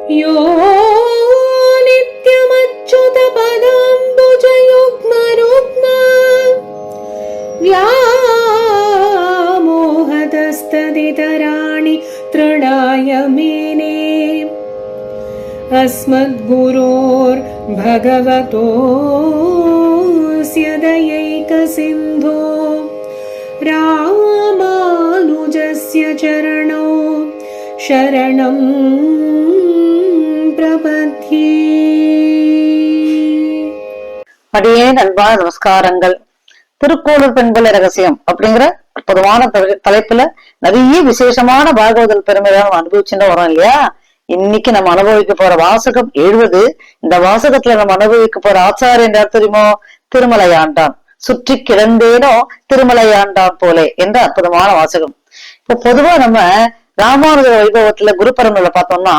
यो नित्यमच्युत पदाम्बुजयुग्मरुग्म व्यामोहतस्तदितराणि तृणाय मेने अस्मद्गुरोर्भगवतोऽस्य दयैकसिन्धो रामानुजस्य चरणौ शरणं प्रपद्ये. அடியே அன்பான நமஸ்காரங்கள். திருக்கோளூர் பெண்கள் ரகசியம் அப்படிங்கிற அற்புதமான தலைப்புல நிறைய விசேஷமான பாகவதல் பெருமையை நம்ம அனுபவிச்சுட்டு வரோம் இல்லையா. இன்னைக்கு நம்ம அனுபவிக்க போற வாசகம் 70. இந்த வாசகத்துல நம்ம அனுபவிக்க போற ஆச்சாரியன் யார் தெரியுமோ? திருமலையாண்டான். சுற்றி கிடந்தேனோ திருமலையாண்டான் போலே என்ற அற்புதமான வாசகம். இப்ப பொதுவா நம்ம ராமானுஜ வைபவத்துல குரு பரம்பரையில பார்த்தோம்னா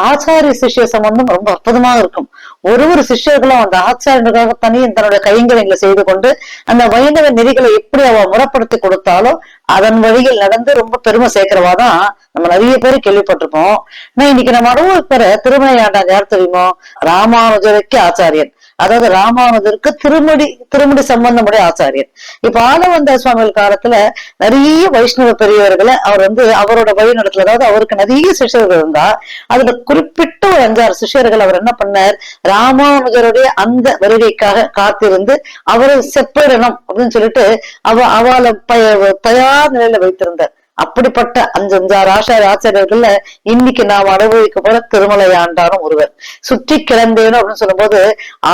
ஆச்சாரிய சிஷ்ய சம்பந்தம் ரொம்ப அற்புதமாக இருக்கும். ஒரு சிஷ்யர்களும் அந்த ஆச்சாரியனுக்காக தனியும் தன்னுடைய கைங்கரியங்களை செய்து கொண்டு அந்த வைணவ நெறிகளை எப்படி அவ முறைப்படுத்தி கொடுத்தாலோ அதன் வழியில் நடந்து ரொம்ப பெருமை சேர்க்கிறவாதான் நம்ம நிறைய பேர் கேள்விப்பட்டிருப்போம். ஆனா இன்னைக்கு நம்ம அனுபவிக்கிற திருமலையாண்டான் யார் தெரியுமோ? ராமானுஜருக்கு ஆச்சாரியன், அதாவது ராமானுஜருக்கு திருமுடி சம்பந்தமுடைய ஆச்சாரியன். இப்ப ஆளவந்த சுவாமிகள் காலத்துல நிறைய வைஷ்ணவ பெரியவர்களை அவர் அவரோட வழி நடத்துல, அதாவது அவருக்கு நிறைய சிஷ்யர்கள் இருந்தா அதுல குறிப்பிட்ட ஒரு 5-6 சிஷ்யர்கள் அவர் என்ன பண்ணார், ராமானுஜருடைய அந்த வருகைக்காக காத்திருந்து அவரை செப்பரிடணும் அப்படின்னு சொல்லிட்டு அவளை தயார் நிலையில வைத்திருந்தார். அப்படிப்பட்ட 5-6 ஆச்சாரியர்கள்ல இன்னைக்கு நாம் அனுபவிக்க போற திருமலையாண்டானும் ஒருவர். சுற்றி கிளந்தேனும் அப்படின்னு சொல்லும் போது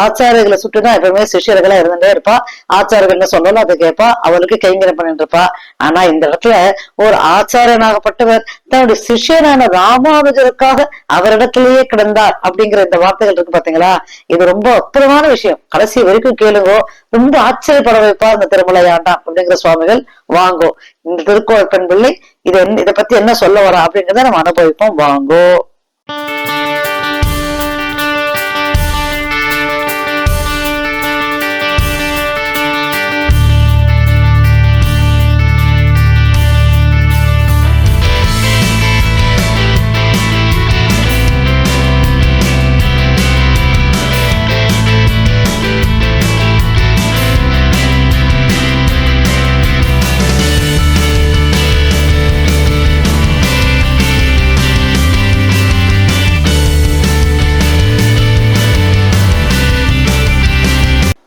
ஆச்சாரியர்களை சுற்றிதான் எப்பவுமே சிஷியர்களா இருந்துட்டே இருப்பா. ஆச்சாரியர்கள் என்ன சொல்லணும் அதை கேட்பா, அவளுக்கு கைங்கரம் பண்ணிட்டு இருப்பா. ஆனா இந்த இடத்துல ஒரு ஆச்சாரியனாகப்பட்டவர் தன்னுடைய சிஷியனான ராமானுஜருக்காக அவரிடத்திலேயே கிடந்தார் அப்படிங்கிற இந்த வார்த்தைகள் இருக்கு பாத்தீங்களா. இது ரொம்ப அற்புதமான விஷயம். கடைசி வரைக்கும் கேளுங்கோ, ரொம்ப ஆச்சரியப்பட வைப்பா இந்த திருமலையாண்டான் அப்படிங்கிற சுவாமிகள். வாங்கோ இந்த திருக்கோள் பெண் பிள்ளை இதை பத்தி என்ன சொல்ல வரா அப்படிங்கிறத நம்ம அனுபவிப்போம். வாங்கோ.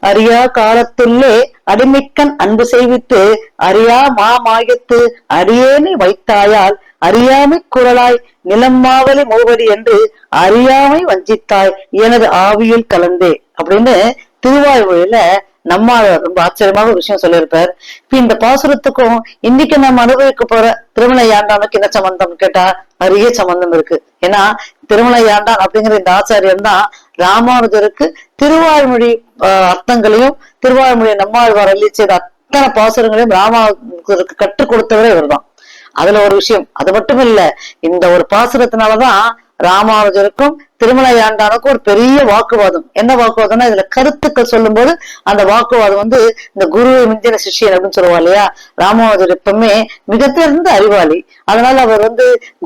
அறியா காலத்துள்ளே அடிமைக்கண் அன்பு செய்வித்து அறியா மாமாயத்து அரியேனை வைத்தாயால் அறியாமை குரலாய் நிலம்மாவலி மூவடி என்று அறியாமை வஞ்சித்தாய் எனது ஆவியில் கலந்தே அப்படின்னு திருவாய்மொழியில நம்மாழ்வார் ரொம்ப ஆச்சரியமாக ஒரு விஷயம் சொல்லியிருப்பார். இப்ப இந்த பாசுரத்துக்கும் இன்னைக்கு நம்ம அனுபவிக்க போற திருமலையாண்டானுக்கு என்ன சம்பந்தம் கேட்டா நிறைய சம்பந்தம் இருக்கு. ஏன்னா திருமலையாண்டான் அப்படிங்கிற இந்த ஆச்சாரியன் தான் ராமானுஜருக்கு திருவாய்மொழி அர்த்தங்களையும் திருவாய்மொழியை நம்மாழ்வார் அள்ளி செய்த அத்தனை பாசுரங்களையும் ராமானுஜருக்கு கற்றுக் கொடுத்தவரே இவர் தான். அதுல ஒரு விஷயம் அது மட்டும் இல்ல, இந்த ஒரு பாசுரத்தினாலதான் ராமானுஜருக்கும் திருமலையாண்டானுக்கும் ஒரு பெரிய வாக்குவாதம். என்ன வாக்குவாதம்னா இதுல கருத்துக்கள் சொல்லும் போது அந்த வாக்குவாதம் இந்த குருவை மிஞ்சின சிஷ்யன் அப்படின்னு சொல்லுவா இல்லையா. ராமானுஜர் எப்பவுமே மிக தேர்ந்த அறிவாளி. அதனால அவர்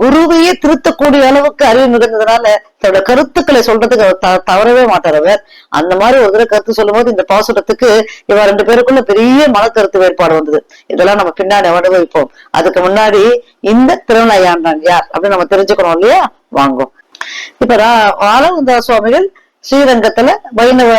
குருவையே திருத்தக்கூடிய அளவுக்கு அறிவு மிகுந்ததுனால தன்னோட கருத்துக்களை சொல்றதுக்கு அவர் தவறவே மாட்டார். அவர் அந்த மாதிரி ஒரு தடவை கருத்து சொல்லும் போது இந்த பாசுரத்துக்கு இவ 2 பேருக்குள்ள பெரிய மனக்கருத்து வேறுபாடு வந்தது. இதெல்லாம் நம்ம பின்னாடி அனுபவிப்போம். அதுக்கு முன்னாடி இந்த திருமலையாண்டான் யார் அப்படின்னு நம்ம தெரிஞ்சுக்கணும் இல்லையா. வாங்கும். இப்ப ஆளவந்த சுவாமிகள் ஸ்ரீரங்கத்துல வைணவ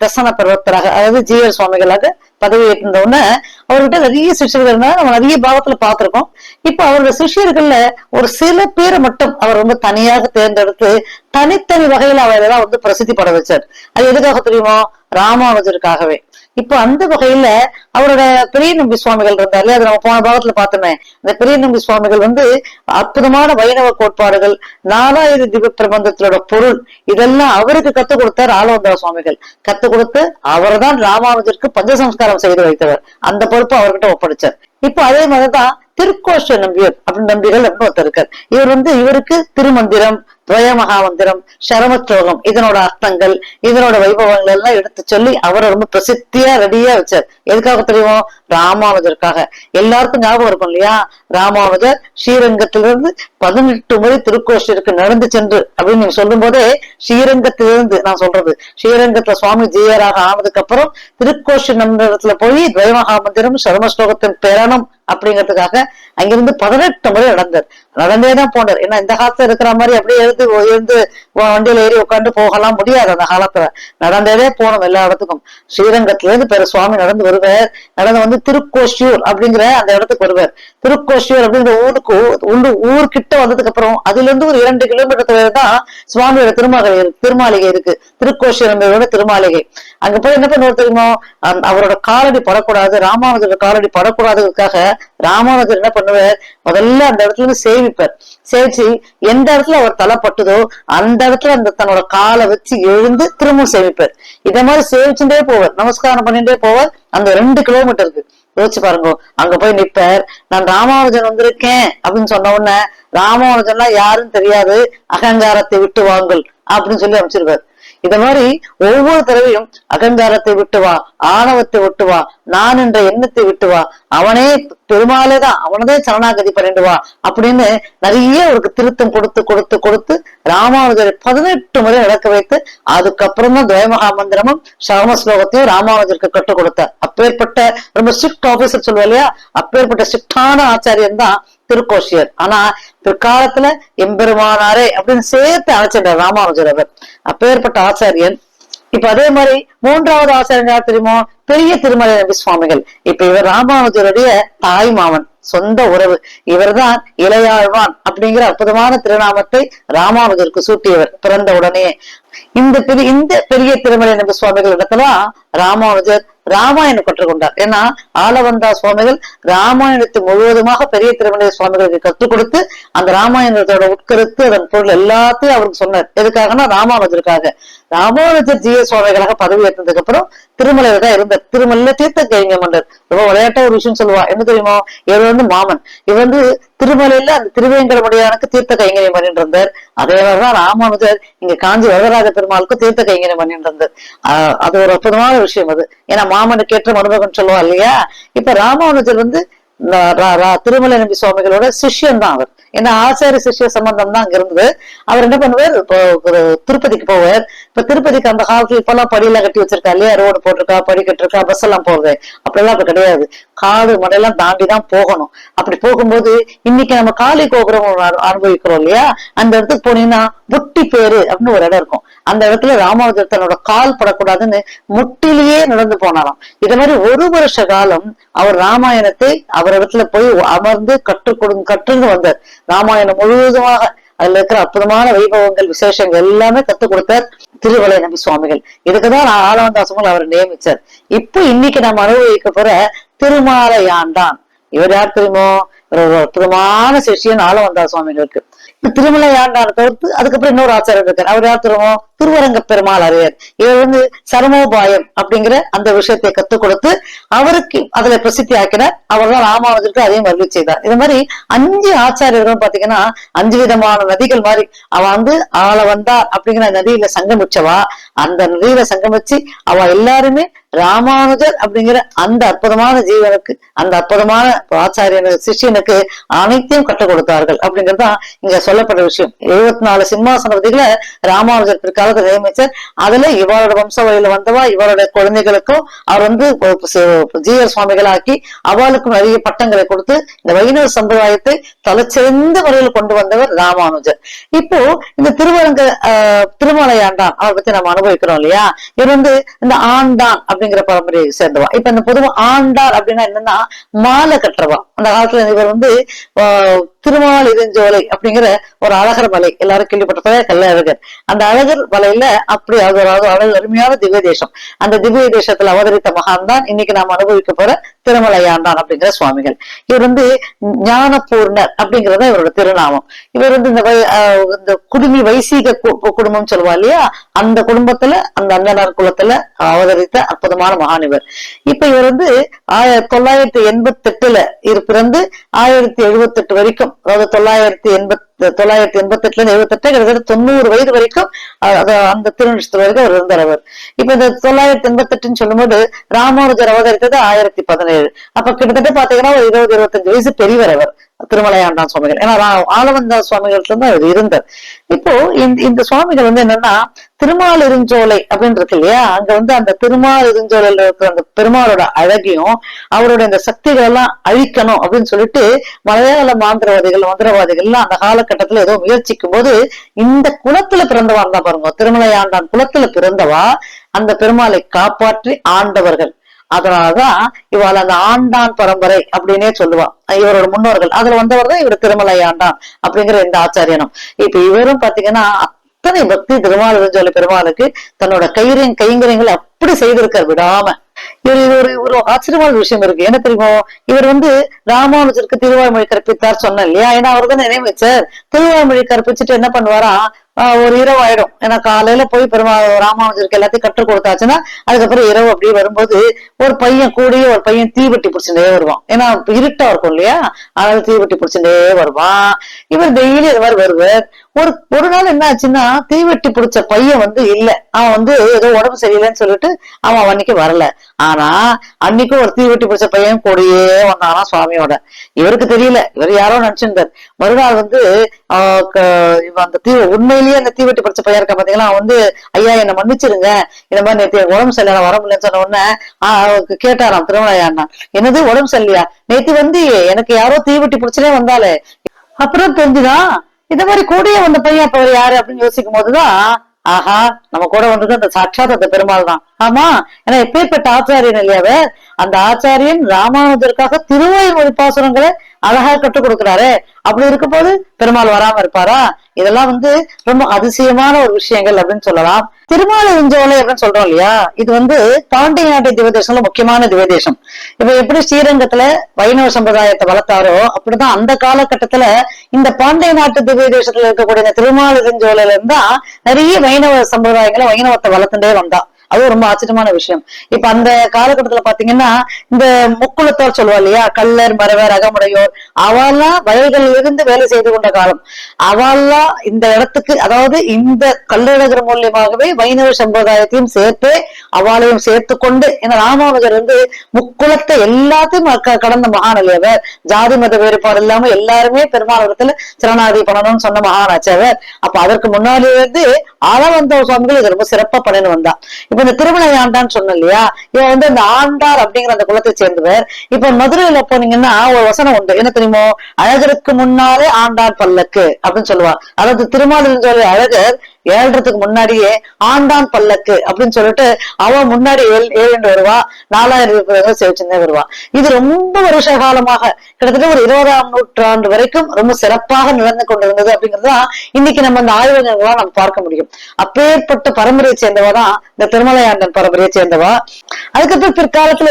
தசன பர்வத்தராக, அதாவது ஜீயர் சுவாமிகளாக பதவி ஏற்றிருந்த உடனே அவர்கிட்ட நிறைய சிஷ்யர்கள் இருந்தாலும் நம்ம நிறைய பாவத்துல பார்த்திருக்கோம். இப்ப அவருடைய சிஷ்யர்கள்ல ஒரு சில பேரை மட்டும் அவர் தனியாக தேர்ந்தெடுத்து தனித்தனி வகையில அவரெல்லாம் பிரசித்தி பட வச்சார். அது எதுக்காக தெரியுமோ? ராமானுஜருக்காகவே. இப்ப அந்த வகையில அவரோட பெரிய நம்பி சுவாமிகள் இருந்தாரு, அது நம்ம போன பாகத்துல பார்த்தோமே. அந்த பெரிய நம்பி சுவாமிகள் அற்புதமான வைணவ கோட்பாடுகள், 4000 திவ்ய பிரபந்தத்தோட பொருள் இதெல்லாம் அவருக்கு கத்துக் கொடுத்தார் ஆளவந்தா சுவாமிகள். கத்துக் கொடுத்து அவர்தான் ராமானுஜருக்கு பஞ்சசம்ஸ்காரம் செய்து வைத்தவர். அந்த பொறுப்பு அவர்கிட்ட ஒப்படைச்சார். இப்ப அதே மாதிரிதான் திருக்கோஷ நம்பியர் அப்படின்னு நம்பிகள் ஒருத்தர் இருக்கார். இவருக்கு திருமந்திரம், துவய மகாமந்திரம், சரமஸ்லோகம் இதனோட அர்த்தங்கள் இதனோட வைபவங்கள் எல்லாம் எடுத்து சொல்லி அவரை ரொம்ப பிரசித்தியா ரெடியா வச்சார். எதுக்காக தெரியுமோ? ராமானுஜருக்காக. எல்லாருக்கும் ஞாபகம் இருக்கும் இல்லையா? ராமானுஜர் ஸ்ரீரங்கத்திலிருந்து 18 முறை திருக்கோஷிற்கு நடந்து சென்று அப்படின்னு நீங்க சொல்லும் போதே ஸ்ரீரங்கத்திலிருந்து நான் சொல்றது, ஸ்ரீரங்கத்துல சுவாமி ஜீயராக ஆனதுக்கு அப்புறம் திருக்கோஷி நம்பத்துல போய் துவய மகாமந்திரம் சரமஸ்லோகத்தின் பெறணும் அப்படிங்கிறதுக்காக அங்கிருந்து 18 முறை நடந்தேதான் போனார். ஏன்னா இந்த காலத்துல இருக்கிற மாதிரி அப்படியே எழுந்து வண்டியில ஏறி உட்காந்து போகலாம் முடியாது. அந்த காலத்துல நடந்ததே போனோம் எல்லா இடத்துக்கும். ஸ்ரீரங்கத்துல இருந்து பெரு சுவாமி நடந்து வருவார். நடந்து வந்து திருக்கோஷியூர் அப்படிங்கிற அந்த இடத்துக்கு வருவார். திருக்கோஷியூர் அப்படிங்கிற ஊர்கிட்ட வந்ததுக்கு அப்புறம் அதுல இருந்து ஒரு 2 கிலோமீட்டர் தான் சுவாமியோட திருமாளிகை இருக்கு. திருக்கோஷியூர் திருமாளிகை. அங்க போய் என்ன பண்ணுவார் தெரியுமோ? அவரோட காலடி படக்கூடாது, ராமானுஜரோட காலடி படக்கூடாதுக்காக ராமானுஜர் என்ன பண்ணுவார்? முதல்ல அந்த இடத்துல இருந்து சேவிப்பார். சேவிச்சு எந்த இடத்துல அவர் தலைப்பட்டதோ அந்த இடத்துல அந்த தன்னோட காலை வச்சு எழுந்து திரும்ப சேவிப்பார். இத மாதிரி சேவிச்சுட்டே போவார், நமஸ்காரம் பண்ணிட்டே போவார். அந்த 2 கிலோமீட்டருக்கு யோசிச்சு பாருங்க. அங்க போய் நிப்பார். நான் ராமானுஜன் வந்திருக்கேன் அப்படின்னு சொன்ன உடனே ராமானுஜன்லாம் யாருன்னு தெரியாது, அகங்காரத்தை விட்டு வாங்கல் அப்படின்னு சொல்லி அமைச்சிருவார். இத மாதிரி ஒவ்வொரு தடவையும் அகங்காரத்தை விட்டு வா, ஆணவத்தை விட்டு வா, நான் என்ற எண்ணத்தை விட்டு வா, அவனே பெருமாளேதான், அவனதே சரணாகதி பண்ணிட்டு வா அப்படின்னு நிறைய ஒரு திருத்தம் கொடுத்து கொடுத்து கொடுத்து ராமானுஜரை 18 முறை நடக்க வைத்து அதுக்கப்புறம் தான் துவயமகா மந்திரமும் சரமஸ்லோகத்தையும் ராமானுஜருக்கு கற்றுக் கொடுத்தார். அப்பேற்பட்ட ரொம்ப ஸ்ட்ரிக்ட் ஆபீசர் சொல்லுவா இல்லையா, அப்பேற்பட்ட ஸ்ட்ரிக்டான ஆச்சாரியன் தான் திருக்கோஷியர். ஆனா பிற்காலத்துல எம்பெருமானாரே அப்படின்னு சேர்த்து அழைச்சிட்டார் ராமானுஜர் அவர். அப்பேற்பட்ட ஆச்சாரியன். இப்ப அதே மாதிரி 3வது ஆச்சாரியன் யார் தெரியுமோ? பெரிய திருமலை நம்பி சுவாமிகள். இப்ப இவர் ராமானுஜருடைய தாய் மாமன், சொந்த உறவு. இவர்தான் இளையாழ்வான் அப்படிங்கிற அற்புதமான திருநாமத்தை ராமானுஜருக்கு சூட்டியவர் பிறந்த உடனே. இந்த பெரிய திருமலை நம்பி சுவாமிகள் இடத்துல ராமானுஜர் ராமாயணம் கற்றுக்கொண்டார். ஏன்னா ஆளவந்தா சுவாமிகள் ராமாயணத்தை முழுவதுமாக பெரிய திருமலை சுவாமிகளுக்கு கற்றுக் கொடுத்து அந்த ராமாயணத்தோட உட்கருத்து அதன் பொருள் எல்லாத்தையும் அவருக்கு சொன்னார். எதுக்காகனா ராமானுஜருக்காக. ராமானுஜர் ஜீய சுவாமிகளாக பதவி ஏற்றதுக்கு அப்புறம் திருமலையில தான் இருந்தார். திருமலையில தீர்த்த கைங்க மன்னர். ரொம்ப விளையாட்டா ஒரு விஷயம் சொல்லுவா, என்ன தெரியுமோ? இவர் மாமன். இவர் திருமலையில அந்த திருவேங்கடமுடியானுக்கு தீர்த்த கைங்கரியம் பண்ணிட்டு இருந்தார். அதே மாதிரிதான் ராமானுஜர் இங்க காஞ்சி வரதராஜ பெருமாளுக்கு தீர்த்த கைங்கரியம் பண்ணிட்டு இருந்தார். அது ஒரு அற்புதமான விஷயம் அது. ஏன்னா மாமனுக்கு ஏற்ற மருமகன் சொல்லுவா இல்லையா? இப்ப ராமானுஜர் திருமலை நம்பி சுவாமிகளோட சிஷ்யன் தான் அவர். ஏன்னா ஆச்சாரிய சிஷ்ய சம்பந்தம் தான் அங்க இருந்தது. அவர் என்ன பண்ணுவார்? இப்போ திருப்பதிக்கு போவார். இப்ப திருப்பதிக்கு அந்த காலத்துல இப்ப எல்லாம் படியெல்லாம் கட்டி வச்சிருக்கா இல்லையா, ரோடு போட்டிருக்கா, படி கட்டிருக்கா, பஸ் எல்லாம் போகுது. அப்படிலாம் அப்ப கிடையாது. காடு மடையெல்லாம் தாண்டிதான் போகணும். அப்படி போகும்போது இன்னைக்கு நம்ம காளி கோபுரம் அனுபவிக்கிறோம் இல்லையா, அந்த இடத்துக்கு போனீங்கன்னா முட்டி பேரு அப்படின்னு ஒரு இடம் இருக்கும். அந்த இடத்துல ராமானுஜர் தன்னோட கால் படக்கூடாதுன்னு முட்டிலேயே நடந்து போனாராம். இத மாதிரி 1 வருஷ காலம் அவர் ராமாயணத்தை அவர் இடத்துல போய் அமர்ந்து கற்றுன்னு வந்தார். ராமாயணம் முழுவதுமாக அதுல இருக்கிற அற்புதமான வைபவங்கள் விசேஷங்கள் எல்லாமே கத்துக் கொடுத்தார் திருமலை நம்பி சுவாமிகள். இதுக்குதான் ஆளவந்தாசுகள் அவர் நியமிச்சார். இப்போ இன்னைக்கு நம்ம அனுபவிக்க போற திருமாலையாண்டான். இவர் யார் தெரியுமோ? ஒரு அற்புதமான சிஷ்யன் ஆளவந்தா சுவாமிகளுக்கு. திருமலை ஆண்டான தவிர்த்து அதுக்கப்புறம் இன்னொரு ஆச்சாரியர் இருக்கார். அவர் யார் தெரியுமோ? திருவரங்க பெருமாள் அரையர். இவர் சரமோபாயம் அப்படிங்கிற அந்த விஷயத்தை கத்துக் கொடுத்து அவருக்கு அதுல பிரசித்தி ஆக்கினார். அவர் தான் ராமானுஜருக்கு அதையும் வருகை செய்தார். இது மாதிரி 5 ஆச்சாரியர்கள் பாத்தீங்கன்னா 5 விதமான நதிகள் மாதிரி. அவ ஆளவந்தார் அப்படிங்கிற நதியில சங்கமிச்சவா. அந்த நதியில சங்கமிச்சு அவ எல்லாருமே ராமானுஜர் அப்படிங்கிற அந்த அற்புதமான ஜீவனுக்கு, அந்த அற்புதமான ஆச்சாரியனுக்கு, சிஷியனுக்கு அனைத்தையும் கற்றுக் கொடுத்தார்கள் அப்படிங்கறதுதான் இங்க சொல்லப்பட்ட விஷயம். 74 சிம்மாசனபதிகளை ராமானுஜர் பிற்காலத்தை நியமிச்சார். அதுல இவரோட வம்ச வழியில வந்தவா இவருடைய குழந்தைகளுக்கும் அவர் ஜீயர் சுவாமிகளாக்கி அவளுக்கும் நிறைய பட்டங்களை கொடுத்து இந்த வைணவ சம்பிரதாயத்தை தலைச்சிறந்த முறையில் கொண்டு வந்தவர் ராமானுஜர். இப்போ இந்த திருமலையாண்டான் அவரை பத்தி நம்ம அனுபவிக்கிறோம் இல்லையா. இவர் இந்த ஆண்டான் அப்படிங்கிற பரம்பரையை சேர்ந்தவா. இப்ப இந்த பொதுவா ஆண்டாள் அப்படின்னா என்னன்னா மாலை கட்டுறவா. அந்த காலத்துல இவர் திருமால் இருஞ்சோலை அப்படிங்கிற ஒரு அழகர் மலை, எல்லாரும் கேள்விப்பட்ட கள்ளழகர். அந்த அழகர் மலையில அப்படி அது அருமையான திவ்ய தேசம். அந்த திவ்ய தேசத்துல அவதரித்த மகான் தான் இன்னைக்கு நாம் அனுபவிக்க போற திருமலையாண்டான் அப்படிங்கிற சுவாமிகள். இவர் ஞானபூர்ணர் அப்படிங்கறத இவரோட திருநாமம். இவர் இந்த குடுமி வைசீக குடும்பம் சொல்லுவா இல்லையா, அந்த குடும்பத்துல அந்த அந்தனர் குலத்துல அவதரித்த அற்புதமான மகான் இவர். இப்ப இவர் 1988 பிறந்து 1078 வரைக்கும், அதாவது 988 கிட்டத்தட்ட 90 வயது வரைக்கும் அந்த திருநட்சத்திரம் வரைக்கும் அவர் இருந்தார். அவர் இப்ப இந்த 988 சொல்லும் போது ராமானுஜர் அவதரித்தது 1017. அப்ப கிட்டத்தட்ட பாத்தீங்கன்னா ஒரு 20-25 வயசு பெரியவர் அவர் திருமலையாண்டான் சுவாமிகள். ஏன்னா ஆளவந்த சுவாமிகள்ட்ட இருந்து அவர் இருந்தார். இப்போ இந்த சுவாமிகள் என்னன்னா திருமாலிருஞ்சோலை அப்படின்னு இருக்கு இல்லையா, அங்க அந்த திருமாலிருஞ்சோலையில இருக்கிற அந்த பெருமாளோட அழகையும் அவரோட இந்த சக்திகள் எல்லாம் அழிக்கணும் அப்படின்னு சொல்லிட்டு மலையாள மந்திரவாதிகள் அந்த காலகட்டத்துல ஏதோ முயற்சிக்கும் போது இந்த குலத்துல பிறந்தவா இருந்தா பாருங்க, திருமலையாண்டான் குலத்துல பிறந்தவா அந்த பெருமாளை காப்பாற்றி ஆண்டவர்கள். அதனாலதான் இவாள் அந்த ஆண்டான் பரம்பரை அப்படின்னே சொல்லுவா. இவரோட முன்னோர்கள் அதுல வந்தவர் தான் இவர் திருமலையாண்டான் அப்படிங்கிற இந்த ஆச்சாரியனும். இப்ப இவரும் பாத்தீங்கன்னா அத்தனை பக்தி திருமாலிருஞ்சோலை பெருமாளுக்கு தன்னோட கைங்கரியங்களை அப்படி செய்திருக்கார் விடாம. இவர் ஒரு ஆச்சரியமான விஷயம் இருக்கு. என்ன தெரியுமோ, இவர் ராமானுஜருக்கு திருவாய்மொழி கற்பித்தார் சொன்னேன் இல்லையா. ஏன்னா அவர் தான் நினைவச்சார். திருவாய்மொழி கற்பிச்சுட்டு என்ன பண்ணுவாரா, ஒரு இரவு ஆயிடும். ஏன்னா காலையில போய் ராமானுஜருக்கு எல்லாத்தையும் கற்றுக் கொடுத்தாச்சுன்னா அதுக்கப்புறம் இரவு அப்படி வரும்போது ஒரு பையன் தீவெட்டி பிடிச்சுட்டே வருவான். ஏன்னா இருட்டா இருக்கும் இல்லையா, அதனால தீவெட்டி பிடிச்சுட்டே வருவான். இவர் டெய்லி இது மாதிரி வருவார். ஒரு நாள் என்ன ஆச்சுன்னா தீவெட்டி பிடிச்ச பையன் இல்ல, அவன் ஏதோ உடம்பு சரியில்லைன்னு சொல்லிட்டு அவன் அன்னைக்கு வரல. ஆனா அன்னைக்கும் ஒரு தீவெட்டி பிடிச்ச பையன் கூடயே வந்தானா சுவாமியோட. இவருக்கு தெரியல, இவர் யாரோ நினைச்சிருந்தார். மறுநாள் அந்த உண்மையிலேயே அந்த தீவெட்டி பிடிச்ச பையன் இருக்கா பாத்தீங்களா, அவன் ஐயா என்ன மன்னிச்சிருங்க, இந்த மாதிரி நேற்று உடம்பு சரியில்லை வர முடியலன்னு சொன்ன உடனே கேட்டாராம் திருமலையாண்டான், என்னது உடம்பு சரியில்லையா, நேற்று எனக்கு யாரோ தீவெட்டி பிடிச்சனே வந்தாலே. அப்புறம் தெரிஞ்சுதான் இந்த மாதிரி கூடயே வந்த பையன் அப்ப யாரு அப்படின்னு யோசிக்கும் போதுதான் ஆஹா நம்ம கூட வந்தது அந்த சாட்சாத் அந்த பெருமாள் தான். ஆமா, ஏன்னா எப்பேற்பட்ட ஆச்சாரியன் இல்லையாவே, அந்த ஆச்சாரியன் ராமானுஜருக்காக திருவாய்மொழி பாசுரங்களை அழகா கற்றுக் கொடுக்கிறாரு. அப்படி இருக்கும் போது பெருமாள் வராம இருப்பாரா? இதெல்லாம் ரொம்ப அதிசயமான ஒரு விஷயங்கள் அப்படின்னு சொல்லலாம். திருமாலிருஞ்சோலை அப்படின்னு சொல்றோம் இல்லையா, இது பாண்டிய நாட்டு திவ்யதேசம்ல முக்கியமான திவ்யதேசம். இப்ப எப்படி ஸ்ரீரங்கத்துல வைணவ சம்பிரதாயத்தை வளர்த்தாரோ அப்படிதான் அந்த காலகட்டத்துல இந்த பாண்டிய நாட்டு திவ்யதேசத்துல இருக்கக்கூடிய இந்த திருமாலிருஞ்சோலையில இருந்தா நிறைய வைணவ சம்பிரதாயங்களை வைணவத்தை வளர்த்துட்டே வந்தா. அது ரொம்ப ஆச்சரியமான விஷயம். இப்ப அந்த காலகட்டத்துல பாத்தீங்கன்னா இந்த முக்குளத்தோர் சொல்லுவா இல்லையா, கள்ளர் மறவர் அகமுடையோர், அவெல்லாம் வயல்களில் இருந்து வேலை செய்து கொண்ட காலம். அவெல்லாம் இந்த இடத்துக்கு, அதாவது இந்த கல்லழகர் மூலியமாகவே வைணவ சம்பிரதாயத்தையும் சேர்த்து அவளையும் சேர்த்து கொண்டு, ஏன்னா ராமானுஜர் முக்குளத்தை எல்லாத்தையும் கடந்த மகான் இல்லையவர், ஜாதி மத வேறுபாடு இல்லாம எல்லாருமே பெருமாளத்துல சரணாகதி பண்ணணும்னு சொன்ன மகானாச்சவர். அப்ப அதற்கு முன்னாடி ஆளவந்த சுவாமிகள் இது ரொம்ப சிறப்பா பண்ணின்னு வந்தா. இப்ப இந்த திருமலையாண்டான்னு சொன்ன இல்லையா, இவன் இந்த ஆண்டார் அப்படிங்கிற அந்த குலத்தை சேர்ந்தவர். இப்ப மதுரையில போனீங்கன்னா ஒரு வசனம் உண்டு, என்ன தெரியுமோ, அழகருக்கு முன்னாலே ஆண்டார் பல்லக்கு அப்படின்னு சொல்லுவா. அதாவது திருமாலிருஞ்சோலை அழகர் ஏழ்றதுக்கு முன்னாடியே ஆண்டான் பல்லக்கு அப்படின்னு சொல்லிட்டு அவன் முன்னாடி ஏழு வருவா, 4000 சேவிச்சுதான் வருவா. இது ரொம்ப வருஷ காலமாக கிட்டத்தட்ட ஒரு 20ஆம் நூற்றாண்டு வரைக்கும் ரொம்ப சிறப்பாக நடந்து கொண்டிருந்தது அப்படிங்கறதுதான் இன்னைக்கு நம்ம அந்த ஆய்வகங்களா நம்ம பார்க்க முடியும். அப்பேற்பட்ட பரம்பரையை சேர்ந்தவாதான் இந்த திருமலையாண்டன் பரம்பரையை சேர்ந்தவா. அதுக்கப்புறம் பிற்காலத்துல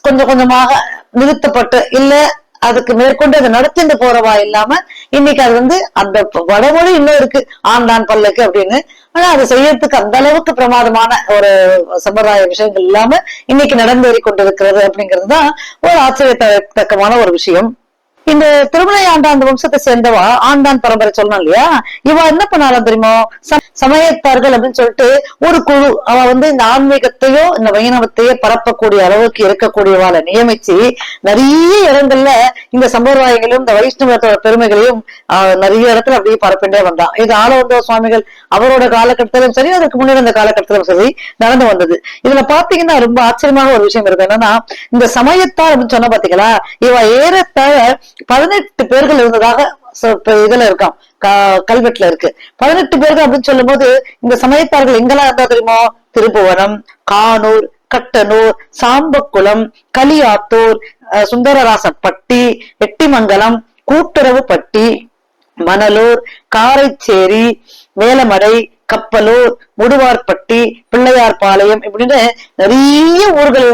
கொஞ்சம் கொஞ்சமாக நிறுத்தப்பட்டு இல்ல அதுக்கு மேற்கொண்டு அதை நடத்திட்டு போறவா இல்லாம இன்னைக்கு அது அந்த வடமொழி இன்னும் இருக்கு, ஆண்டான் பல்லக்கு அப்படின்னு. ஆனா அதை செய்யறதுக்கு அந்த அளவுக்கு பிரமாதமான ஒரு சம்பிரதாய விஷயங்கள் இல்லாம இன்னைக்கு நடந்தேறி கொண்டிருக்கிறது அப்படிங்கிறதுதான் ஒரு ஆச்சரியத்தக்கமான ஒரு விஷயம். இந்த திருமலையாண்டான் அந்த வம்சத்தை சேர்ந்தவா ஆண்டான் பரம்பரை சொல்லணும் இல்லையா, இவ என்ன பண்ணாலும் தெரியுமோ, சமயத்தார்கள் அப்படின்னு சொல்லிட்டு ஒரு குழு, அவ இந்த ஆன்மீகத்தையோ இந்த வைணவத்தையோ பரப்பக்கூடிய அளவுக்கு இருக்கக்கூடியவாளை நியமிச்சு நிறைய இடங்கள்ல இந்த சம்பிரதாயங்களையும் இந்த வைஷ்ணவத்தோட பெருமைகளையும் நிறைய இடத்துல அப்படியே பரப்பிண்டே வந்தான். இது ஆளவந்த சுவாமிகள் அவரோட காலகட்டத்திலும் சரி, அதுக்கு முன்னாடி அந்த காலகட்டத்திலும் சரி நடந்து வந்தது. இதுல பாத்தீங்கன்னா ரொம்ப ஆச்சரியமாக ஒரு விஷயம் இருக்கு. என்னன்னா இந்த சமயத்தார் அப்படின்னு சொன்ன பாத்தீங்களா, இவ ஏறத்தாழ 18 பேர்கள் இருந்ததாக இதுல இருக்கான், கல்வெட்டுல இருக்கு 18 பேர்கள் அப்படின்னு சொல்லும் போது இந்த சமயத்தார்கள் எங்கெல்லாம் இருந்தா தெரியுமோ, திருப்புவனம், கானூர், கட்டனூர், சாம்பக்குளம், களியாத்தூர், சுந்தரராசப்பட்டி, எட்டிமங்கலம், கூட்டுறவு பட்டி, மணலூர், காரைச்சேரி, வேலமடை, கப்பலூர், முடுவார்பட்டி, பிள்ளையார்பாளையம் இப்படின்னு நிறைய ஊர்கள்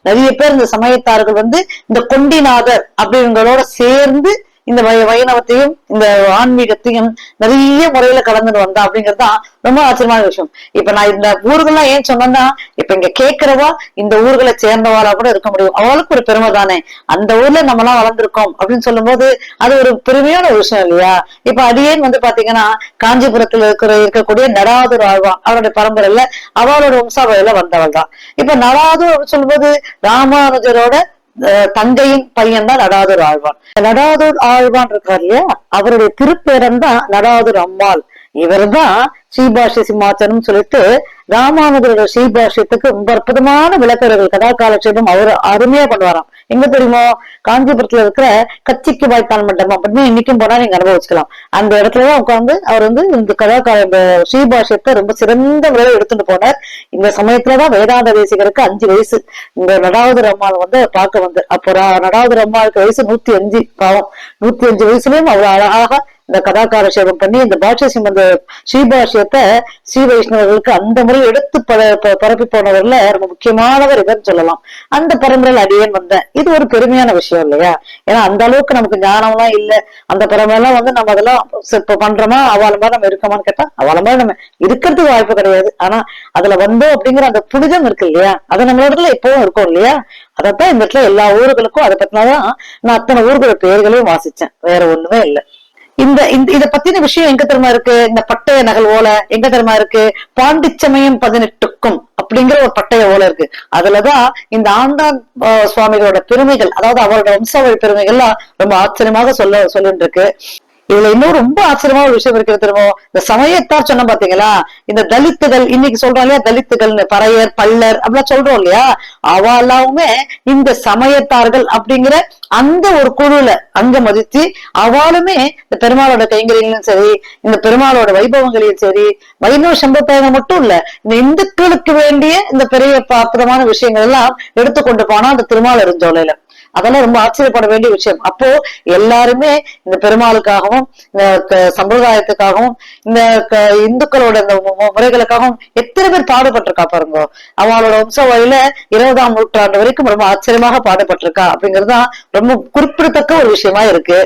நிறைய பேர் இந்த சமயத்தார்கள் இந்த கொண்டிநாதர் அப்படிங்கிறதோட சேர்ந்து இந்த வைணவத்தையும் இந்த ஆன்மீகத்தையும் நிறைய முறையில கலந்துட்டு வந்தா அப்படிங்கறதுதான் ரொம்ப ஆச்சரியமான விஷயம். இப்ப நான் இந்த ஊர்கள்லாம் ஏன் சொன்னேன்னா, இப்ப இங்க கேட்கிறவா இந்த ஊர்களை சேர்ந்தவாளா கூட இருக்க முடியும். அவளுக்கு ஒரு பெருமை தானே, அந்த ஊர்ல நம்ம எல்லாம் வளர்ந்துருக்கோம் அப்படின்னு சொல்லும் போது அது ஒரு பெருமையான ஒரு விஷயம் இல்லையா? இப்ப அடியேன் பாத்தீங்கன்னா காஞ்சிபுரத்துல இருக்கக்கூடிய நடாதூர் ஆழ்வான் அவருடைய பரம்பரையில அவளோட வம்சாவளியில வந்தவள் தான். இப்ப நடாதூர் சொல்லும்போது ராமானுஜரோட தங்கையின் பையன் தான் நடாதூர் ஆழ்வான். நடாதூர் ஆழ்வான் இருக்கார் இல்லையா, அவருடைய திருப்பேரன் தான் நடாதூர் அம்மாள். இவர் தான் ஸ்ரீபாஷ்ய சிம்மாசனம் சொல்லிட்டு ராமானுஜரோட ஸ்ரீபாஷ்யத்துக்கு ரொம்ப அற்புதமான விளக்கர்கள் கதா காலட்சேபம் அவர் அருமையா பண்ணுவாராம். எங்க தெரியுமோ, காஞ்சிபுரத்துல இருக்கிற கச்சிக்கு வாய்ப்பான் மண்டபம் அப்படின்னு இன்னைக்கும் போனா நீங்க அனுபவிச்சுக்கலாம். அந்த இடத்துலதான் உட்கார்ந்து அவர் இந்த கதா ஸ்ரீபாஷ்யத்தை ரொம்ப சிறந்த முறையில எடுத்துட்டு போனார். இந்த சமயத்துலதான் வேதாந்த தேசிகருக்கு 5 வயசு. இந்த நடாவதூர் அம்மாள் பார்க்க அப்போ நடாவதூர் அம்மாவுக்கு வயசு 105. பாவம் 105 வயசுலயும் அவ்வளவு அழகாக இந்த கதாகாரட்சேபம் பண்ணி இந்த பாஷ்யம் ஸ்ரீபாஷ்யத்தை ஸ்ரீ வைஷ்ணவர்களுக்கு அந்த முறை எடுத்து பரப்பி போனவர்ல ரொம்ப முக்கியமானவர் இவர் சொல்லலாம். அந்த பரம்பரையில் அடியேன் வந்தேன். இது ஒரு பெருமையான விஷயம் இல்லையா? ஏன்னா அந்த அளவுக்கு நமக்கு ஞானம் எல்லாம் இல்ல. அந்த பரம்பரையெல்லாம் நம்ம அதெல்லாம் இப்ப பண்றோமா, அவள மாதிரி நம்ம இருக்கோமான்னு கேட்டா அவள மாதிரி நம்ம இருக்கிறதுக்கு வாய்ப்பு கிடையாது. ஆனா அதுல வந்தோம் அப்படிங்கிற அந்த புனிதம் இருக்கு இல்லையா, அது நம்மளோட எப்பவும் இருக்கும் இல்லையா? அதத்தான் இந்த இடத்துல எல்லா ஊர்களுக்கும் அதை பத்தினாதான் நான் அத்தனை ஊர்களோட பெயர்களையும் வாசிச்சேன், வேற ஒண்ணுமே இல்லை. இத பத்தின விஷயம் எங்க தெரியுமா இருக்கு? இந்த பட்டய நகல் ஓலை எங்க தெரியுமா இருக்கு? பாண்டிச்சமயம் 18க்கும் அப்படிங்கிற ஒரு பட்டய ஓலை இருக்கு. அதுலதான் இந்த ஆண்டான் சுவாமிகளோட பெருமைகள், அதாவது அவரோட வம்சாவளி பெருமைகள்லாம் ரொம்ப ஆச்சரியமாக சொல்லிட்டு இருக்கு. இதுல இன்னும் ரொம்ப ஆச்சரியமான ஒரு விஷயம் இருக்கிறது தெரியுமோ, இந்த சமயத்தார் சொன்ன பாத்தீங்களா, இந்த தலித்துகள் இன்னைக்கு சொல்றோம் இல்லையா, தலித்துகள் பறையர் பல்லர் அப்படிலாம் சொல்றோம் இல்லையா, அவளாவுமே இந்த சமயத்தார்கள் அப்படிங்கிற அந்த ஒரு குழுல அங்க மதிச்சு அவளுமே இந்த பெருமாளோட கைங்கரியங்களும் சரி, இந்த பெருமாளோட வைபவங்களையும் சரி, வைணவ சம்பிரதாயம் மட்டும் இல்ல, இந்த இந்துக்களுக்கு வேண்டிய இந்த பெரிய அற்புதமான விஷயங்கள் எல்லாம் எடுத்துக்கொண்டு போனா அந்த திருமால் எரிஞ்சோலையில அதெல்லாம் ரொம்ப ஆச்சரியப்பட வேண்டிய விஷயம். அப்போ எல்லாருமே இந்த பெருமாளுக்காகவும் இந்த சம்பிரதாயத்துக்காகவும் இந்த இந்துக்களோட இந்த முறைகளுக்காகவும் எத்தனை பேர் பாடுபட்டிருக்கா பாருங்க. அவளோட வம்சாவளியில 20ஆம் நூற்றாண்டு வரைக்கும் ரொம்ப ஆச்சரியமாக பாடுபட்டிருக்கா அப்படிங்கறதுதான் ரொம்ப குறிப்பிடத்தக்க ஒரு விஷயமா இருக்கு.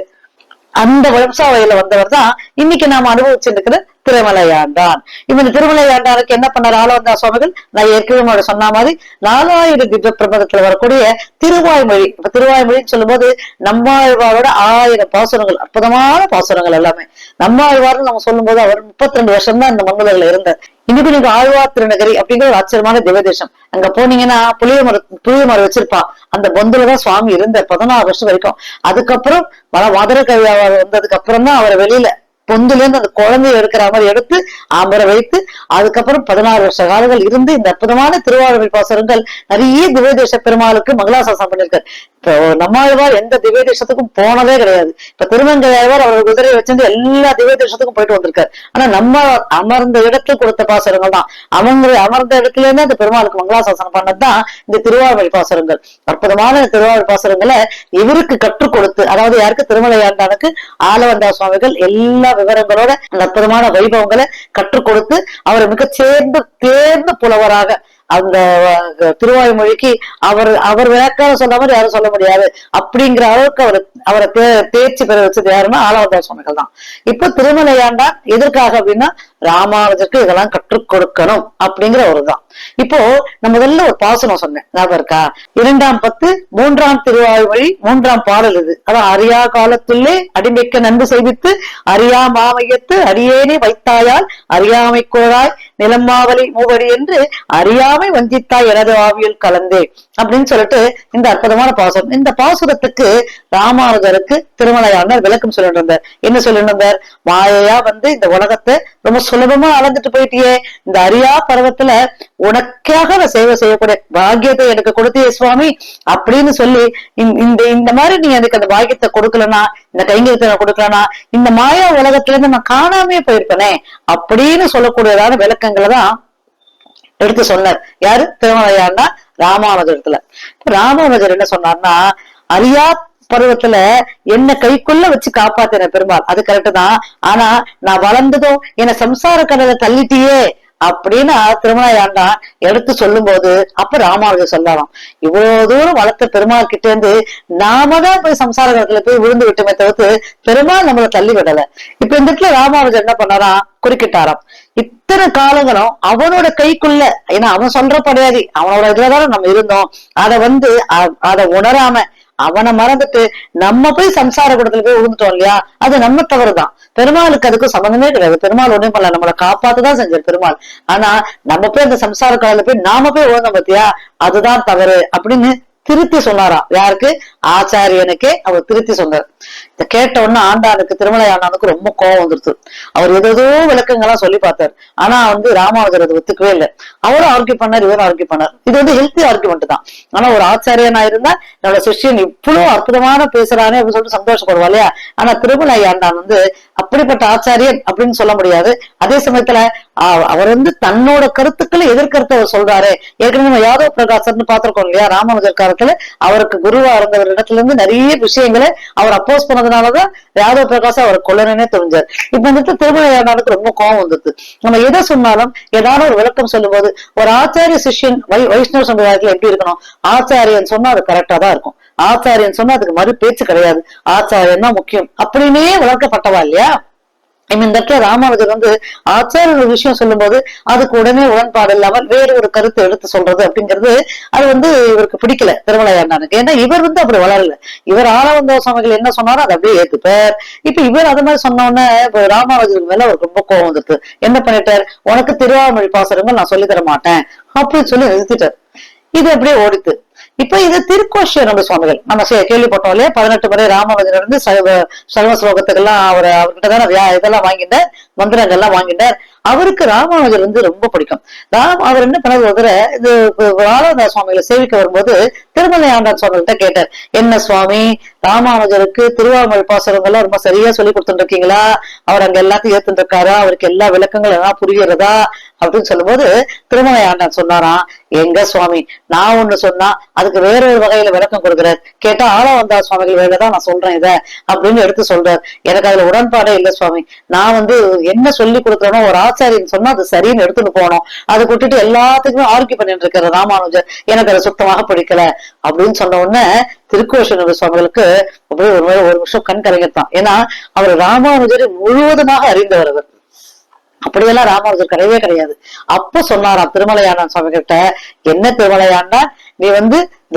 அந்த வம்சாவளியில வந்தவர் தான் இன்னைக்கு நாம அனுபவிச்சிருக்கிற திருமலையாண்டான். இந்த திருமலையாண்டானுக்கு என்ன பண்ணார் ஆளவந்தா சுவாமிகள்? நான் ஏற்கனவே சொன்ன மாதிரி 4000 திவ்ய பிரபந்தத்துல வரக்கூடிய திருவாய்மொழி. இப்ப திருவாய்மொழின்னு சொல்லும் போது நம்மாழ்வாரோட 1000 பாசுரங்கள், அற்புதமான பாசுரங்கள் எல்லாமே. நம்மாழ்வார்னு நம்ம சொல்லும் போது அவர் 32 வருஷம் தான் இந்த மங்களத்துல இருந்தார். இன்னைக்கு நீங்க ஆழ்வார் திருநகரி அப்படிங்கிற ஒரு ஆச்சரியமான திவ்யதேசம். அங்க போனீங்கன்னா புளிய மரம் வச்சிருப்பா. அந்த பொந்துலதான் சுவாமி இருந்த 16 வருஷம் வரைக்கும். அதுக்கப்புறம் மதுரை கவியாளர் வந்ததுக்கு அப்புறம் தான் அவரை வெளியில பொந்துல இருந்து அந்த குழந்தைய எடுக்கிற மாதிரி எடுத்து அமர வைத்து அதுக்கப்புறம் 16 வருஷ காலங்கள் இருந்து இந்த அற்புதமான திருவாரூர் பாசுரங்கள் நிறைய திவ்யதேச பெருமாளுக்கு மங்களாசாசனம் பண்ணிருக்காரு. இப்போ நம்மாழ்வார் எந்த திவ்யதேசத்துக்கும் போனதே கிடையாது. இப்ப திருமங்கையாழ்வார் அவர் குதிரையை வச்சிருந்து எல்லா திவ்யதேசத்துக்கும் போயிட்டு வந்திருக்காரு. ஆனா நம்ம அமர்ந்த இடத்துல கொடுத்த பாசுரங்கள் தான், அமர்ந்த இடத்துல இருந்து அந்த பெருமாளுக்கு மங்களாசாசனம் பண்ணதுதான் இந்த திருவாரூர் பாசுரங்கள். அற்புதமான திருவாரூர் பாசுரங்களை இவருக்கு கற்றுக் கொடுத்து, அதாவது யாருக்கு? திருமலையாண்டானுக்கு ஆளவந்தா சுவாமிகள் எல்லா விவரங்களோட அந்த அற்புதமான வைபவங்களை கற்றுக் கொடுத்து அவரை மிக தேர்ந்த புலவராக அந்த திருவாய்மொழிக்கு அவர் விளக்காக சொல்ற மாதிரி யாரும் சொல்ல முடியாது அப்படிங்கிற அளவுக்கு அவரை தேர்ச்சி பெற வச்சது யாருன்னா ஆளவந்தா சுவாமிகள் தான். இப்ப திருமலையாண்டான் எதற்காக அப்படின்னா ராமானுஜருக்கு இதெல்லாம் கற்றுக் கொடுக்கணும் அப்படிங்கிற ஒரு தான். இப்போ நம்ம முதல்ல ஒரு பாசனம் சொன்னேன், ஞாபகம் இருக்கா? 2ஆம் பத்து 3ஆம் திருவாய்மொழி 3ஆம் பாடல் இது. அதான் அறியா காலத்துள்ளே அடிமைக்க நன்கு செய்வித்து அறியா மாமையத்து அரியேனே வைத்தாயால் அறியாமை கோழாய் நிலமாவலி மூவடி என்று அறியாமை வஞ்சித்தாய் எனது ஆவியில் கலந்தே அப்படின்னு சொல்லிட்டு இந்த அற்புதமான பாசுரம். இந்த பாசுரத்துக்கு ராமானுஜருக்கு திருமலையாண்டார் விளக்கம் சொல்லிட்டு இருந்தார். என்ன சொல்லிட்டு இருந்தார்? மாயையா இந்த உலகத்தை ரொம்ப சுலபமா அளந்துட்டு போயிட்டியே, இந்த அரியா பருவத்துல உனக்காக நான் சேவை செய்யக்கூடிய பாக்கியத்தை எனக்கு கொடுத்தியே சுவாமி அப்படின்னு சொல்லி இந்த மாதிரி நீ எனக்கு அந்த பாக்கியத்தை கொடுக்கலனா, இந்த கைங்கரியத்தை கொடுக்கலனா இந்த மாயா உலகத்துல இருந்து நான் காணாமே போயிருப்பேனே அப்படின்னு சொல்லக்கூடியதான விளக்கங்களை தான் எடுத்து சொன்னார். யாரு? திருமலையாண்டா ராமானுஜத்துல. ராமானுஜர் என்ன சொன்னார்னா, அரியா பருவத்துல என்ன கைக்குள்ள வச்சு காப்பாத்தின பெருமாள், அது கரெக்டு தான். ஆனா நான் வளர்ந்ததும் என்ன சம்சார கடலை தள்ளிட்டியே அப்படின்னு திருமலை ஆண்டான் எடுத்து சொல்லும் போது அப்ப ராமானுஜர் சொல்லலாம், இவ்வளவு தூரம் வளர்த்த பெருமாள் கிட்ட இருந்து நாம தான் போய் சம்சார கடத்துல போய் விழுந்து விட்டுமே தவிர்த்து பெருமாள் நம்மளை தள்ளி விடல. இப்ப இந்த இடத்துல ராமானுஜர் என்ன பண்ணாராம், குறுக்கிட்டாராம். இத்தனை காலங்களும் அவனோட கைக்குள்ள, ஏன்னா அவன் சொல்றபடியாதி அவனோட இதுலதான நம்ம இருந்தோம், அதை உணராம அவனை மறந்துட்டு நம்ம போய் சம்சார கூடத்துல போய் விழுந்துட்டோம் இல்லையா, அது நம்ம தவறுதான். பெருமாளுக்கு அதுக்கும் சம்பந்தமே கிடையாது. பெருமாள் ஒண்ணும் பண்ணல, நம்மளை காப்பாத்துதான் செஞ்சார் பெருமாள். ஆனா நம்ம போய் அந்த சம்சார கடல போய் நாம போய் விழுந்தோம் பத்தியா, அதுதான் தவறு அப்படின்னு திருத்தி சொன்னாராம். யாருக்கு? ஆச்சாரியனுக்கே அவர் திருத்தி சொன்னார். இத கேட்ட உடனே ஆண்டானுக்கு, திருமலை ஆண்டானுக்கு ரொம்ப கோபம் வந்துருச்சு. அவர் ஏதோ விளக்கங்கள்லாம் சொல்லி பார்த்தார். ஆனா ராமானுஜர் அதை ஒத்துக்கவே இல்லை. அவரும் ஆர்கியூ பண்ணார், இவரும் ஆர்கியூ பண்ணார். இது ஹெல்த்தி ஆர்கியூமெண்ட் தான். ஆனா ஒரு ஆச்சாரியனா இருந்தா என்னோட சிஷ்யன் இவ்வளவு அற்புதமான பேசுறானே அப்படின்னு சொல்லிட்டு சந்தோஷப்படுவா இல்லையா. ஆனா திருமலை ஆண்டான் அப்படிப்பட்ட ஆச்சாரியன் அப்படின்னு சொல்ல முடியாது. அதே சமயத்துல அவர் தன்னோட கருத்துக்களை எதிர்கருத்து அவர் சொல்றாரு. ஏற்கனவே நம்ம யாதவ் பிரகாசர்னு பாத்திருக்கோம் இல்லையா, ராமானுஜர் காலத்துல அவருக்கு குருவா இருந்தவர் இடத்துல இருந்து நிறைய விஷயங்களை அவர் அப்போஸ் பண்ணதுனாலதான் யாதவ் பிரகாஷ் அவர் கொல்லனே தெரிஞ்சார். இப்ப திருமலை ஆண்டானுக்கு ரொம்ப கோபம் வந்துச்சு. நம்ம எதை சொன்னாலும் ஏதாவது ஒரு விளக்கம் சொல்லும் போது ஒரு ஆச்சாரிய சிஷ்யன் வைஷ்ணவ சம்பிரதாயத்துல எப்படி இருக்கணும், ஆச்சாரியன் சொன்னா அது கரெக்டா தான் இருக்கும், ஆச்சாரியன் சொன்னா அதுக்கு மறு பேச்சு கிடையாது, ஆச்சாரியன் தான் முக்கியம் அப்படின்னே வளர்க்கப்பட்டவா இல்லையா. இந்த இடத்துல ராமானுஜர் ஆச்சாரிய ஒரு விஷயம் சொல்லும் போது அதுக்கு உடனே உடன்பாடு இல்லாமல் வேற ஒரு கருத்தை எடுத்து சொல்றது அப்படிங்கிறது அது இவருக்கு பிடிக்கல திருமலை ஆண்டானுக்கு. ஏன்னா இவர் அப்படி வளரல. இவர் ஆளவந்தா சுவாமிகள் என்ன சொன்னாரோ அதை அப்படியே ஏத்துப்பார். இப்ப இவர் அது மாதிரி சொன்ன உடனே ராமானுஜருக்கு மேல அவருக்கு ரொம்ப கோபம் வந்துட்டு என்ன பண்ணிட்டார், உனக்கு திருவாமொழி பாசுரங்கள் நான் சொல்லி தர மாட்டேன் அப்படின்னு சொல்லி நிறுத்திட்டார். இது அப்படியே ஓடித்து. இப்ப இது திருக்கோஷ்யர் சுவாமிகள் நம்ம கேள்விப்பட்டோம் இல்லையா, 18 முறை ராமானுஜர் சர்வ ஸ்லோகத்துக்கெல்லாம் அவர்கிட்ட தானே இதெல்லாம் வாங்கிட்டார், மந்திரங்கள்லாம் வாங்கிட்டார். அவருக்கு ராமானுஜர் ரொம்ப பிடிக்கும். அவர் என்ன பண்ணது, ஒரு இது ஆளவந்தா சுவாமிகளை சேவிக்க வரும்போது திருமலை ஆண்டான் சுவாமிகிட்ட கேட்டார், என்ன சுவாமி ராமானுஜருக்கு திருவாமொழி பாசுரங்கள்லாம் ரொம்ப சரியா சொல்லி கொடுத்துட்டு இருக்கீங்களா, அவர் அங்க எல்லாத்தையும் ஏத்துட்டு இருக்காரா, அவருக்கு எல்லா விளக்கங்களும் எல்லாம் புரிகிறதா அப்படின்னு சொல்லும் போது திருமலை ஆண்டான் சொன்னாராம், எங்க சுவாமி நான் ஒண்ணு சொன்னா அதுக்கு வேற ஒரு வகையில விளக்கம் கொடுக்கிறார், கேட்டா ஆளவந்தா சுவாமிகள் வேலைதான் நான் சொல்றேன் இத அப்படின்னு எடுத்து சொல்றார். எனக்கு அதுல உடன்பாடே இல்லை சுவாமி. நான் என்ன சொல்லி கொடுக்குறேனோ ஒரு ஆச்சாரியன் சொன்னா அது சரின்னு எடுத்துட்டு போனோம், அதை விட்டுட்டு எல்லாத்துக்குமே ஆர்கியூ பண்ணிட்டு இருக்கிற ராமானுஜர் எனக்கு அதை சுத்தமாக பிடிக்கல அப்படின்னு சொன்ன உடனே திருக்கோஷியர் சுவாமிகளுக்கு அப்படியே ஒரு வருஷம் கண் கலங்கிட்டான். ஏன்னா அவர் ராமானுஜரை முழுவதுமாக அறிந்தவர். அவர் அப்படியெல்லாம் ராமானுஜர் கிடையவே கிடையாது. அப்ப சொன்னாராம் திருமலையாண்டான் சுவாமி கிட்ட, என்ன திருமலையாண்டா நீ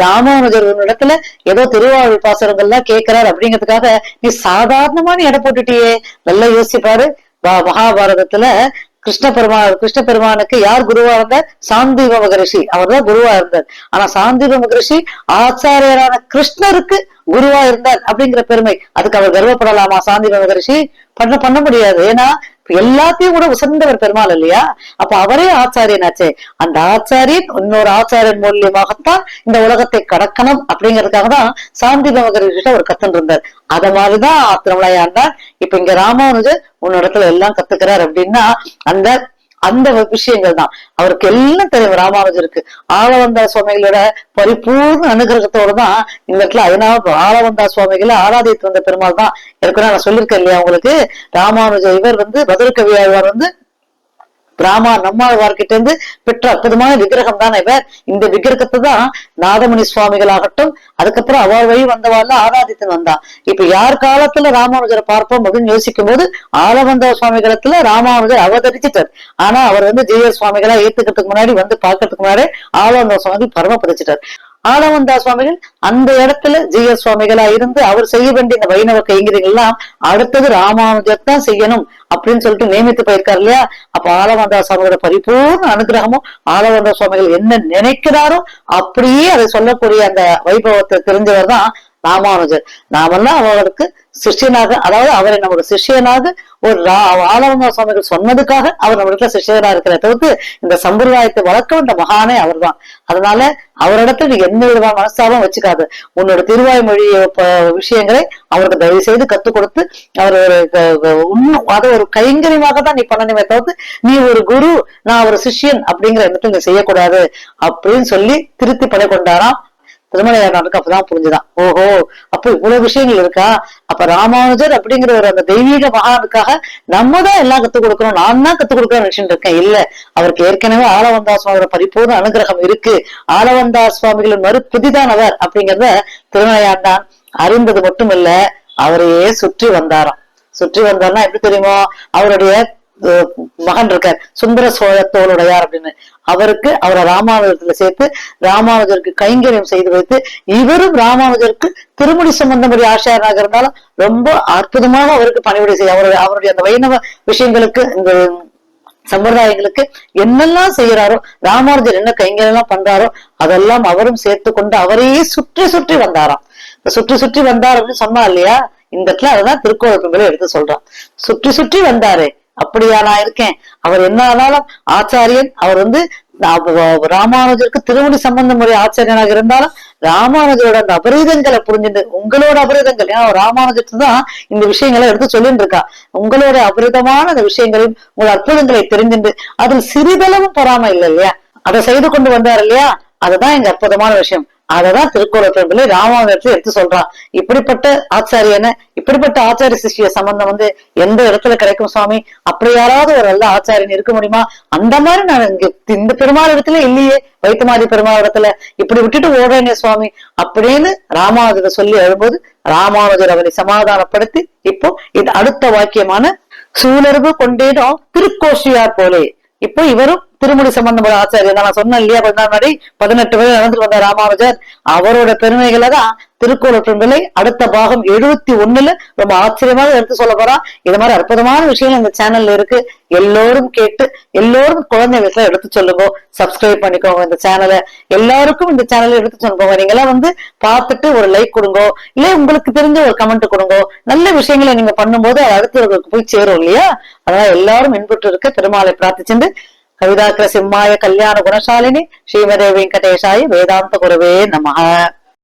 ராமானுஜர் இடத்துல ஏதோ திருவாரூர் பாசுரங்கள்லாம் கேட்கிறார் அப்படிங்கிறதுக்காக நீ சாதாரணமான எடை போட்டுட்டியே. நல்லா யோசிப்பாரு. மகாபாரதத்துல கிருஷ்ண பெருமானுக்கு யார் குருவா இருந்தார், சாந்தீப மகரிஷி அவர் தான் குருவா இருந்தார். ஆனா சாந்தீப மகரிஷி ஆச்சாரியரான கிருஷ்ணருக்கு குருவா இருந்தார் அப்படிங்கிற பெருமை, அதுக்கு அவர் கர்வப்படலாமா? சாந்தீப மகரிஷி பண்ண முடியாது. ஏன்னா எல்லாத்தையும் கூட உசந்தவர் பெருமாள் இல்லையா. அப்ப அவரே ஆச்சாரியனாச்சே. அந்த ஆச்சாரியன் இன்னொரு ஆச்சாரியன் மூலியமாகத்தான் இந்த உலகத்தை கடக்கணும் அப்படிங்கிறதுக்காக தான் சாந்திப மகரிஷிட்ட ஒரு கத்துன்னு இருந்தார். அத மாதிரிதான் திருமலையாண்டான் இப்ப இங்க ராமானுஜர் உன்னிடத்துல எல்லாம் கத்துக்கிறார் அப்படின்னா அந்த அந்த விஷயங்கள் தான் அவருக்கு எல்லாம் தெரியும். ராமானுஜருக்கு ஆளவந்தா சுவாமிகளோட பரிபூர்ண அனுகிரகத்தோடு தான் இந்த இடத்துல அதனால ஆளவந்தா சுவாமிகளை ஆராதித்து வந்த பெருமாள் தான். ஏற்கனவே நான் சொல்லியிருக்கேன் இல்லையா உங்களுக்கு, ராமானுஜர் இவர் மதுரை கவியாழ்வார் நம்மாழ்வார்கிட்ட இருந்து பெற்ற அற்புதமான விக்கிரகம் தான் இவர். இந்த விக்கிரகத்தை தான் நாதமணி சுவாமிகள் ஆகட்டும், அதுக்கப்புறம் அவர் வழி வந்தவாள் ஆராதித்து வந்தா. இப்ப யார் காலத்துல ராமானுஜரை பார்ப்போம் அப்படின்னு யோசிக்கும் போது ஆளவந்தா சுவாமிகளத்துல ராமானுஜர் அவதரிச்சிட்டார். ஆனா அவர் ஜெயர் சுவாமிகளா ஏத்துக்கிறதுக்கு முன்னாடி பாக்கிறதுக்கு முன்னாடி ஆளவந்தா சுவாமிகள் பரமபதிச்சிட்டார். ஆளவந்தா சுவாமிகள் அந்த இடத்துல ஜெய சுவாமிகளா இருந்து அவர் செய்ய வேண்டிய இந்த வைணவ கைங்கரிகள் எல்லாம் அடுத்தது ராமானுஜர் தான் செய்யணும் அப்படின்னு சொல்லிட்டு நியமித்து போயிருக்காரு இல்லையா. அப்ப ஆளவந்தா சுவாமிகளோட பரிபூர்ண அனுகிரகமும் ஆளவந்தா சுவாமிகள் என்ன நினைக்கிறாரோ அப்படியே அதை சொல்லக்கூடிய அந்த வைபவத்தை தெரிஞ்சவர் தான் ராமானுஜர். நாமெல்லாம் அவருக்கு சிஷ்யனாக, அதாவது அவரை நம்மளோட சிஷ்யனாக ஒரு ஆளவந்தா சுவாமிகள் சொன்னதுக்காக அவர் நம்மளுக்கு சிஷ்யனா இருக்கிற தவிர்த்து இந்த சம்பிரதாயத்தை வளர்க்க வந்த மகானே அவர் தான். அதனால அவரிடத்துல நீ எந்த விதமான மனசாலும் வச்சுக்காது. உன்னோட திருவாய்மொழி விஷயங்களை அவருக்கு தயவு செய்து கத்துக் கொடுத்து அவர் இன்னும் அதை ஒரு கைங்கரியமாக தான் நீ பண்ணணுமே தவிர்த்து நீ ஒரு குரு நான் ஒரு சிஷ்யன் அப்படிங்கிற எண்ணத்துல நீ செய்யக்கூடாது அப்படின்னு சொல்லி திருத்தி படை கொண்டாராம் திருமலையாளனுக்கு அப்பதான் புரிஞ்சுதான். ஓஹோ, அப்ப இவ்வளவு விஷயங்கள் இருக்கா. அப்ப ராமானுஜர் அப்படிங்கிற ஒரு அந்த தெய்வீக மகானுக்காக நம்ம தான் எல்லாம் கத்துக் கொடுக்கணும், நான் தான் கத்துக் கொடுக்கணும்னு நினைச்சுட்டு இருக்கேன். இல்ல, அவருக்கு ஏற்கனவே ஆளவந்தா சுவாமியோட பரிபூர்ண அனுகிரகம் இருக்கு. ஆளவந்தா சுவாமிகளின் மறுபுதிதான் அவர் அப்படிங்கிறத திருமலையாண்டான் அறிந்தது மட்டும் இல்ல, அவரையே சுற்றி வந்தாராம். சுற்றி வந்தார்னா எப்படி தெரியுமோ, அவருடைய மகன் இருக்கார் சுந்தர சோழ தோளுடையார் அப்படின்னு, அவருக்கு அவரை ராமானுஜத்துல சேர்த்து ராமானுஜருக்கு கைங்கரியம் செய்து வைத்து, இவரும் ராமானுஜருக்கு திருமுடி சம்பந்தபடி ஆசிரியராக இருந்தாலும் ரொம்ப அற்புதமாக அவருக்கு பணிவிடை செய்ய, அவருடைய அந்த வைணவ விஷயங்களுக்கு, இந்த சம்பிரதாயங்களுக்கு என்னெல்லாம் செய்யறாரோ, ராமானுஜர் என்ன கைங்கரியம் எல்லாம் பண்றாரோ அதெல்லாம் அவரும் சேர்த்து கொண்டு அவரையே சுற்றி சுற்றி வந்தாராம். சுற்றி சுற்றி வந்தார் அப்படின்னு சொன்னா இல்லையா, இந்த இடத்துல அதான் திருக்கோளத்துல எடுத்து சொல்றான். சுற்றி சுற்றி வந்தாரு. அப்படியா நான் இருக்கேன். அவர் என்ன ஆனாலும் ஆச்சாரியன். அவர் ராமானுஜருக்கு திருமுடி சம்பந்தமுடைய ஆச்சாரியனாக இருந்தாலும் ராமானுஜரோட அந்த அபரீதங்களை புரிஞ்சுட்டு, உங்களோட அபரீதங்கள், ஏன்னா ராமானுஜருக்கு தான் இந்த விஷயங்களை எடுத்து சொல்லிட்டு இருக்கா, உங்களோட அபரிதமான அந்த விஷயங்களையும் உங்களோட அற்புதங்களை தெரிஞ்சுட்டு அதில் சிறிதளவும் பொறாம இல்லை இல்லையா, அதை செய்து கொண்டு வந்தார் இல்லையா, அதுதான் இங்க அற்புதமான விஷயம். அததான் திருக்கோளத்துல ராமானுஜத்தை எடுத்து சொல்றான். இப்படிப்பட்ட ஆச்சாரியனை, இப்படிப்பட்ட ஆச்சாரிய சிஷ்ய சம்பந்தம் எந்த இடத்துல கிடைக்கும் சுவாமி? அப்படி யாராவது ஒரு நல்ல ஆச்சாரியன் இருக்க முடியுமா? அந்த மாதிரி நான் இங்க இந்த பெருமாள் இடத்துல இல்லையே, வைத்தமாதி பெருமாள் இடத்துல இப்படி விட்டுட்டு ஓடுறேனே சுவாமி அப்படின்னு ராமானுஜரை சொல்லி எழும்போது ராமானுஜர் அவரை சமாதானப்படுத்தி, இப்போ இது அடுத்த வாக்கியமான சூழர்வு கொண்டேனும் திருக்கோஷியார் போலே. இப்போ இவரும் திருமுடி சம்பந்தப்பட்ட ஆச்சாரியர் தான். நான் சொன்னேன் இல்லையா, கொஞ்ச நாள் முன்னாடி 18 வயது நடந்துட்டு வந்த ராமானுஜர், அவரோட பெருமைகளை தான் திருக்கோளப்பிள்ளை அடுத்த பாகம் 71 ரொம்ப ஆச்சரியமாக எடுத்து சொல்ல போறான். இது மாதிரி அற்புதமான விஷயங்கள் இந்த சேனல்ல இருக்கு. எல்லோரும் கேட்டு எல்லோரும் குழந்தைகளுக்கு எடுத்து சொல்லுங்க, சப்ஸ்கிரைப் பண்ணிக்கோங்க இந்த சேனலை. எல்லாருக்கும் இந்த சேனலை எடுத்து சொல்லுங்க. நீங்க எல்லாம் பார்த்துட்டு ஒரு லைக் கொடுங்க, இல்ல உங்களுக்கு தெரிஞ்ச ஒரு கமெண்ட் கொடுங்க. நல்ல விஷயங்களை நீங்க பண்ணும்போது அது அடுத்தவர்களுக்கு போய் சேரும் இல்லையா. அதனால எல்லாரும் இன்புற்று இருக்க பெருமாளை பிரார்த்திச்சுண்டு, கவிதாக்கிர சிம்மாய கல்யாண குணசாலினி ஸ்ரீமதே வெங்கடேசாய வேதாந்த குருவே நமஹ.